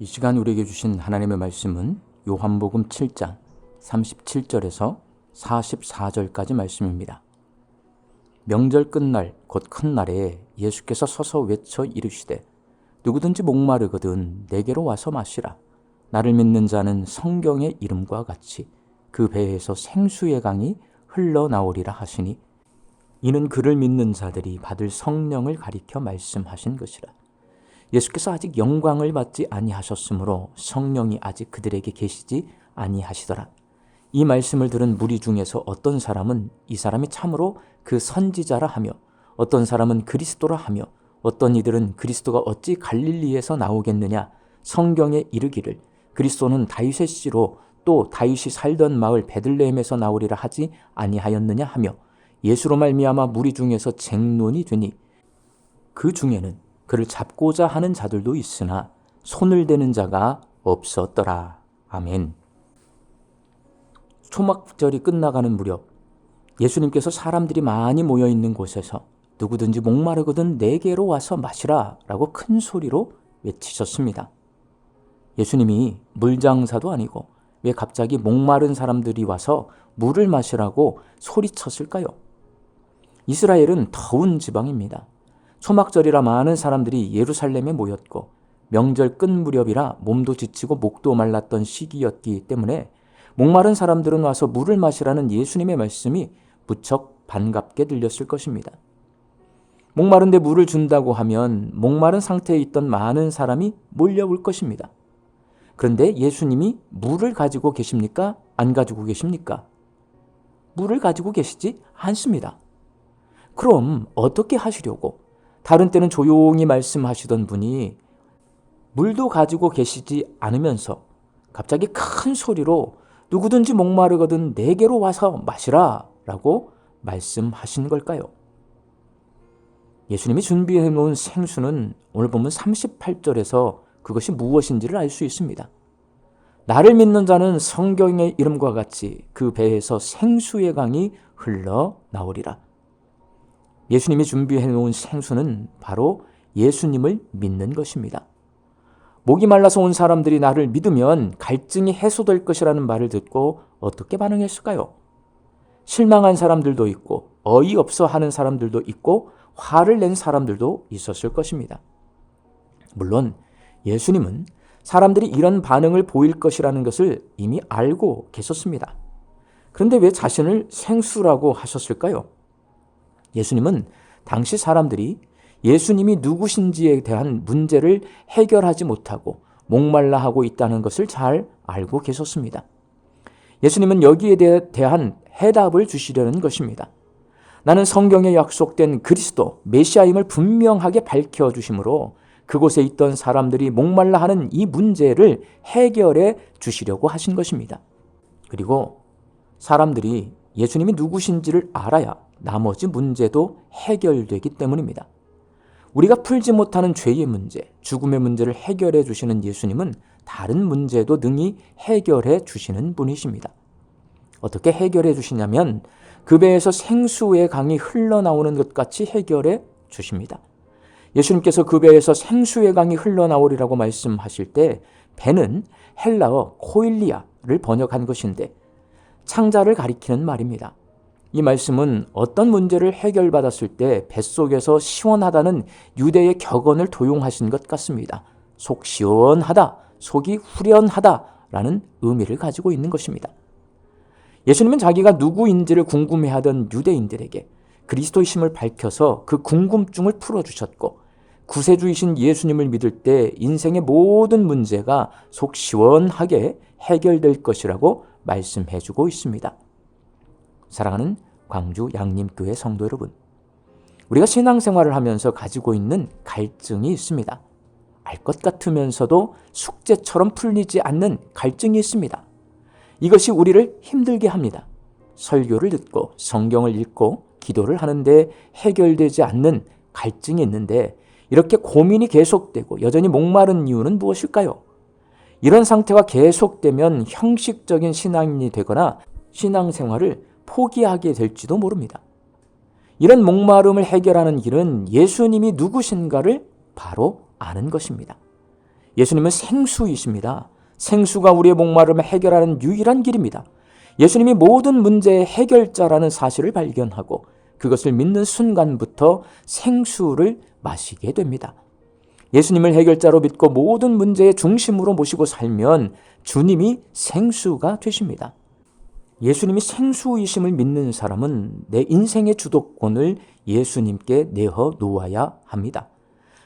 이 시간 우리에게 주신 하나님의 말씀은 요한복음 7장 37절에서 44절까지 말씀입니다. 명절 끝날 곧 큰 날에 예수께서 서서 외쳐 이르시되 누구든지 목마르거든 내게로 와서 마시라. 나를 믿는 자는 성경의 이름과 같이 그 배에서 생수의 강이 흘러나오리라 하시니 이는 그를 믿는 자들이 받을 성령을 가리켜 말씀하신 것이라. 예수께서 아직 영광을 받지 아니하셨으므로 성령이 아직 그들에게 계시지 아니하시더라. 이 말씀을 들은 무리 중에서 어떤 사람은 이 사람이 참으로 그 선지자라 하며 어떤 사람은 그리스도라 하며 어떤 이들은 그리스도가 어찌 갈릴리에서 나오겠느냐 성경에 이르기를 그리스도는 다윗의 씨로 또 다윗이 살던 마을 베들레헴에서 나오리라 하지 아니하였느냐 하며 예수로 말미암아 무리 중에서 쟁론이 되니 그 중에는 그를 잡고자 하는 자들도 있으나 손을 대는 자가 없었더라. 아멘. 초막절이 끝나가는 무렵 예수님께서 사람들이 많이 모여있는 곳에서 누구든지 목마르거든 내게로 와서 마시라 라고 큰 소리로 외치셨습니다. 예수님이 물장사도 아니고 왜 갑자기 목마른 사람들이 와서 물을 마시라고 소리쳤을까요? 이스라엘은 더운 지방입니다. 초막절이라 많은 사람들이 예루살렘에 모였고 명절 끝 무렵이라 몸도 지치고 목도 말랐던 시기였기 때문에 목마른 사람들은 와서 물을 마시라는 예수님의 말씀이 무척 반갑게 들렸을 것입니다. 목마른데 물을 준다고 하면 목마른 상태에 있던 많은 사람이 몰려올 것입니다. 그런데 예수님이 물을 가지고 계십니까? 안 가지고 계십니까? 물을 가지고 계시지 않습니다. 그럼 어떻게 하시려고? 다른 때는 조용히 말씀하시던 분이 물도 가지고 계시지 않으면서 갑자기 큰 소리로 누구든지 목마르거든 내게로 와서 마시라 라고 말씀하신 걸까요? 예수님이 준비해 놓은 생수는 오늘 보면 38절에서 그것이 무엇인지를 알 수 있습니다. 나를 믿는 자는 성경의 이름과 같이 그 배에서 생수의 강이 흘러나오리라. 예수님이 준비해 놓은 생수는 바로 예수님을 믿는 것입니다. 목이 말라서 온 사람들이 나를 믿으면 갈증이 해소될 것이라는 말을 듣고 어떻게 반응했을까요? 실망한 사람들도 있고 어이없어 하는 사람들도 있고 화를 낸 사람들도 있었을 것입니다. 물론 예수님은 사람들이 이런 반응을 보일 것이라는 것을 이미 알고 계셨습니다. 그런데 왜 자신을 생수라고 하셨을까요? 예수님은 당시 사람들이 예수님이 누구신지에 대한 문제를 해결하지 못하고 목말라 하고 있다는 것을 잘 알고 계셨습니다. 예수님은 여기에 대한 해답을 주시려는 것입니다. 나는 성경에 약속된 그리스도, 메시아임을 분명하게 밝혀주심으로 그곳에 있던 사람들이 목말라 하는 이 문제를 해결해 주시려고 하신 것입니다. 그리고 사람들이 예수님이 누구신지를 알아야 나머지 문제도 해결되기 때문입니다. 우리가 풀지 못하는 죄의 문제, 죽음의 문제를 해결해 주시는 예수님은 다른 문제도 능히 해결해 주시는 분이십니다. 어떻게 해결해 주시냐면 그 배에서 생수의 강이 흘러나오는 것 같이 해결해 주십니다. 예수님께서 그 배에서 생수의 강이 흘러나오리라고 말씀하실 때 배는 헬라어 코일리아를 번역한 것인데 창자를 가리키는 말입니다. 이 말씀은 어떤 문제를 해결받았을 때 뱃속에서 시원하다는 유대의 격언을 도용하신 것 같습니다. 속 시원하다, 속이 후련하다라는 의미를 가지고 있는 것입니다. 예수님은 자기가 누구인지를 궁금해하던 유대인들에게 그리스도이심을 밝혀서 그 궁금증을 풀어주셨고 구세주이신 예수님을 믿을 때 인생의 모든 문제가 속 시원하게 해결될 것이라고 말씀해주고 있습니다. 사랑하는 광주 양림교회 성도 여러분, 우리가 신앙생활을 하면서 가지고 있는 갈증이 있습니다. 알 것 같으면서도 숙제처럼 풀리지 않는 갈증이 있습니다. 이것이 우리를 힘들게 합니다. 설교를 듣고 성경을 읽고 기도를 하는데 해결되지 않는 갈증이 있는데 이렇게 고민이 계속되고 여전히 목마른 이유는 무엇일까요? 이런 상태가 계속되면 형식적인 신앙인이 되거나 신앙생활을 포기하게 될지도 모릅니다. 이런 목마름을 해결하는 길은 예수님이 누구신가를 바로 아는 것입니다. 예수님은 생수이십니다. 생수가 우리의 목마름을 해결하는 유일한 길입니다. 예수님이 모든 문제의 해결자라는 사실을 발견하고 그것을 믿는 순간부터 생수를 마시게 됩니다. 예수님을 해결자로 믿고 모든 문제의 중심으로 모시고 살면 주님이 생수가 되십니다. 예수님이 생수이심을 믿는 사람은 내 인생의 주도권을 예수님께 내어 놓아야 합니다.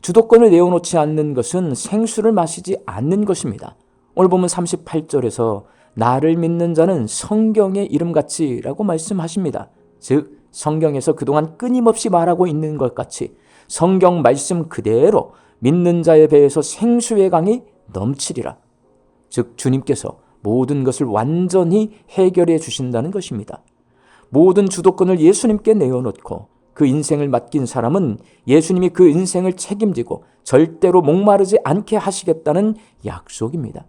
주도권을 내어놓지 않는 것은 생수를 마시지 않는 것입니다. 오늘 보면 38절에서 나를 믿는 자는 성경의 이름같이 라고 말씀하십니다. 즉 성경에서 그동안 끊임없이 말하고 있는 것 같이 성경 말씀 그대로 믿는 자의 배에서 생수의 강이 넘치리라. 즉 주님께서 모든 것을 완전히 해결해 주신다는 것입니다. 모든 주도권을 예수님께 내어놓고 그 인생을 맡긴 사람은 예수님이 그 인생을 책임지고 절대로 목마르지 않게 하시겠다는 약속입니다.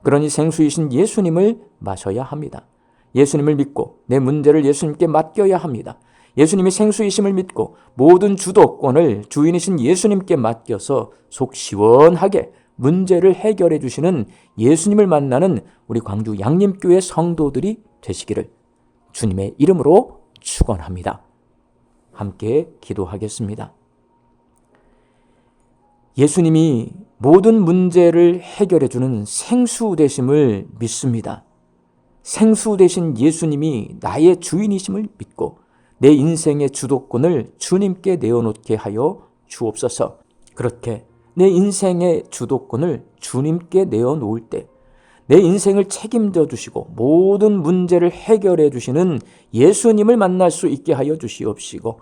그러니 생수이신 예수님을 마셔야 합니다. 예수님을 믿고 내 문제를 예수님께 맡겨야 합니다. 예수님이 생수이심을 믿고 모든 주도권을 주인이신 예수님께 맡겨서 속 시원하게 문제를 해결해 주시는 예수님을 만나는 우리 광주 양림교회 성도들이 되시기를 주님의 이름으로 축원합니다. 함께 기도하겠습니다. 예수님이 모든 문제를 해결해 주는 생수 되심을 믿습니다. 생수 되신 예수님이 나의 주인이심을 믿고 내 인생의 주도권을 주님께 내어놓게 하여 주옵소서. 그렇게 내 인생의 주도권을 주님께 내어놓을 때 내 인생을 책임져 주시고 모든 문제를 해결해 주시는 예수님을 만날 수 있게 하여 주시옵시고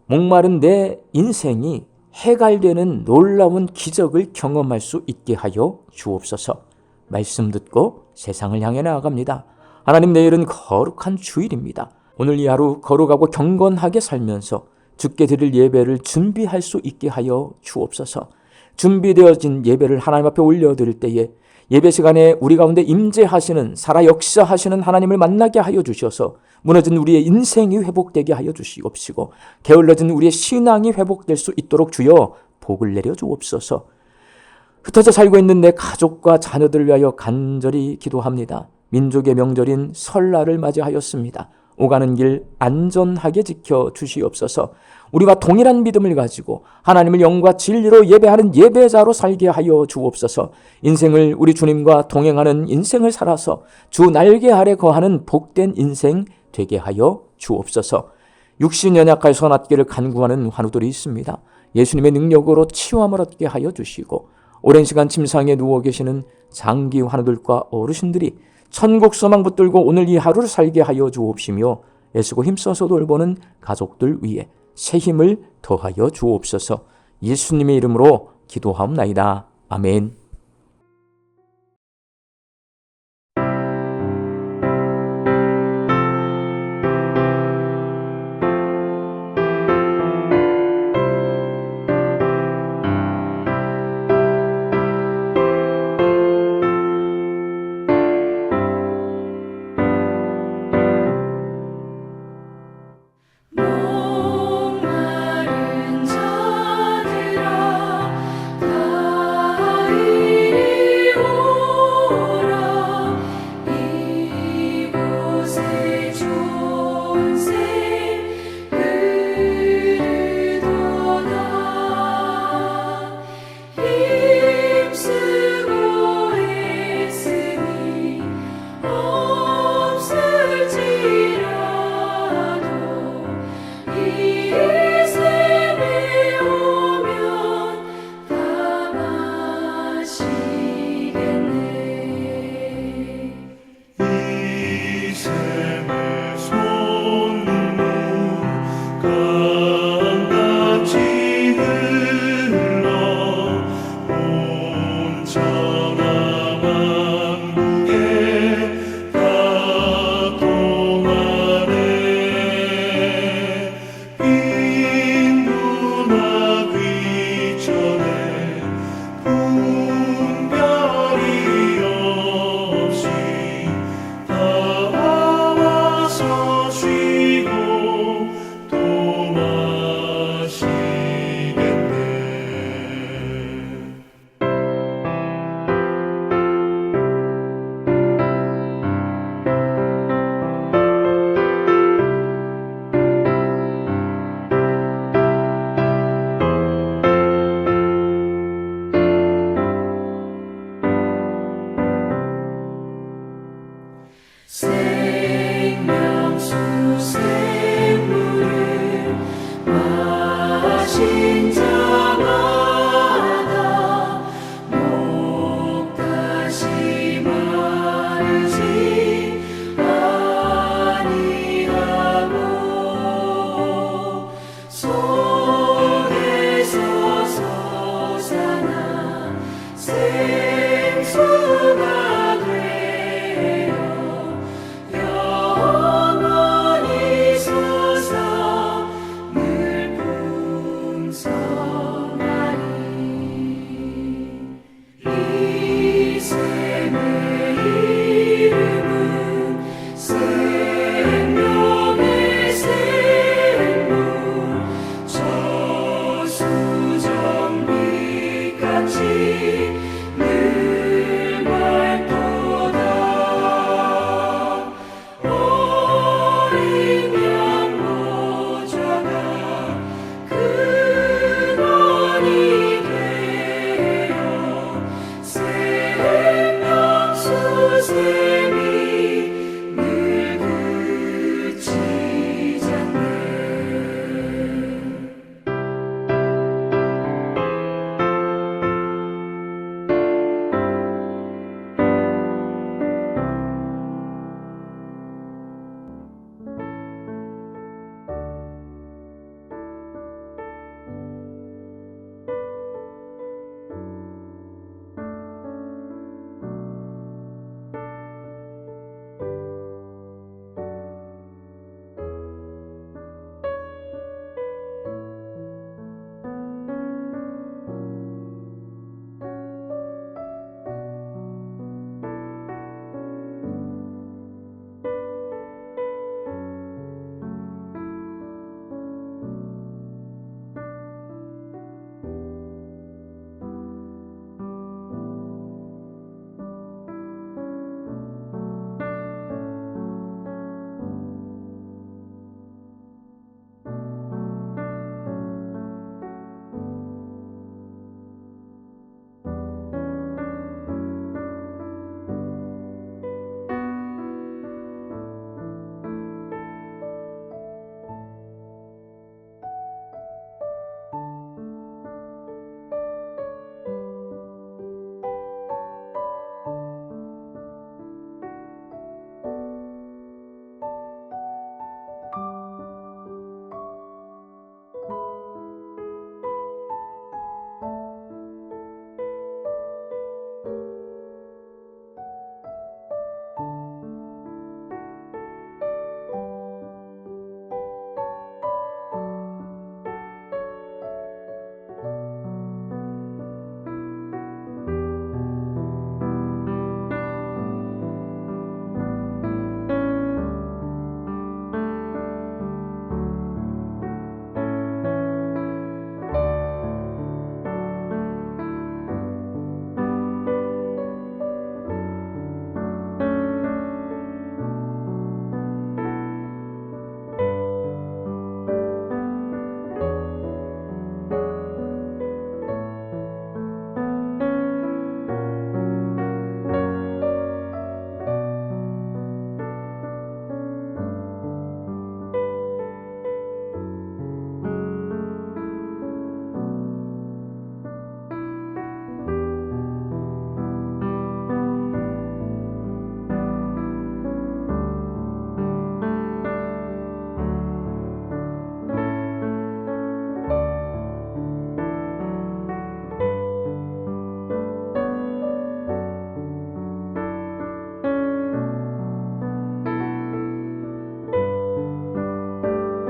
목마른 내 인생이 해갈되는 놀라운 기적을 경험할 수 있게 하여 주옵소서. 말씀 듣고 세상을 향해 나아갑니다. 하나님, 내일은 거룩한 주일입니다. 오늘 이 하루 거룩하고 경건하게 살면서 주께 드릴 예배를 준비할 수 있게 하여 주옵소서. 준비되어진 예배를 하나님 앞에 올려드릴 때에 예배 시간에 우리 가운데 임재하시는 살아 역사하시는 하나님을 만나게 하여 주셔서 무너진 우리의 인생이 회복되게 하여 주시옵시고 게을러진 우리의 신앙이 회복될 수 있도록 주여 복을 내려 주옵소서. 흩어져 살고 있는 내 가족과 자녀들을 위하여 간절히 기도합니다. 민족의 명절인 설날을 맞이하였습니다. 오가는 길 안전하게 지켜 주시옵소서. 우리와 동일한 믿음을 가지고 하나님을 영과 진리로 예배하는 예배자로 살게 하여 주옵소서. 인생을 우리 주님과 동행하는 인생을 살아서 주 날개 아래 거하는 복된 인생 되게 하여 주옵소서. 육신 연약하여 선악계를 간구하는 환우들이 있습니다. 예수님의 능력으로 치유함을 얻게 하여 주시고 오랜 시간 침상에 누워 계시는 장기 환우들과 어르신들이 천국 소망 붙들고 오늘 이 하루를 살게 하여 주옵시며 애쓰고 힘써서 돌보는 가족들 위에 새 힘을 더하여 주옵소서. 예수님의 이름으로 기도하옵나이다. 아멘.